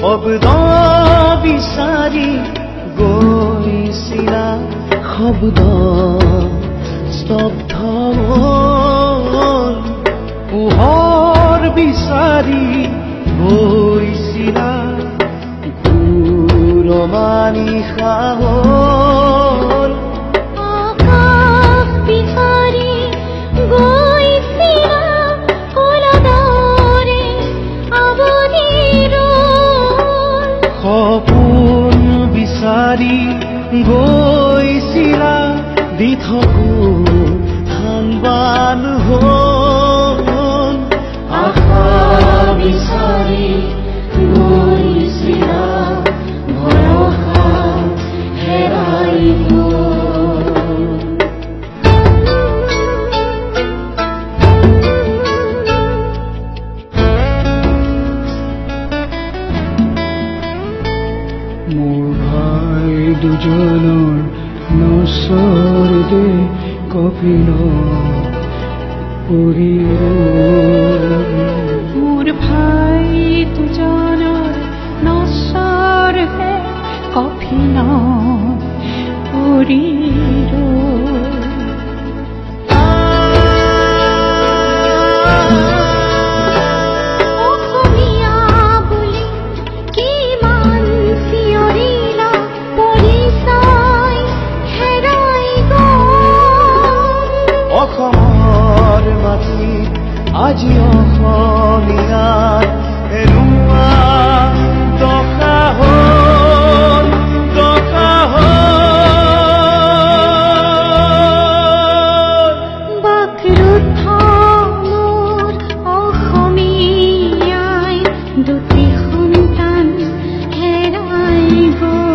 শব্দ বিচাৰি গৈছিলা শব্দ স্তব্ধ হ'ল পোহৰ বিচাৰি গৈছিলা ঘূৰমানিশা হ'ল আকাশ বিচাৰি গৈছিলা কলদৰে আৱনিৰ সপোন বিচাৰি গৈছিলা দি থকো ধানবান হ'ল আশা বিচাৰি গৈছিলা ভৰসা হেৰাই গ'ল মোৰ ভাই দুজনৰ নচৰ দে কপিল পৰি মোৰ ভাই দুজনৰ নচৰ হে কফিন পৰি অসমীয়া বুলি কিমান চিঞৰিলা পৰিচয় হেৰাই গ'ল অসমৰ মাটিত আজি অসমীয়াৰ হেৰুৱা দশা হ'ল দশা হ'ল বাকৰুদ্ধ মোৰ অসমীয়াই দুটি সন্তান হেৰাই গ'ল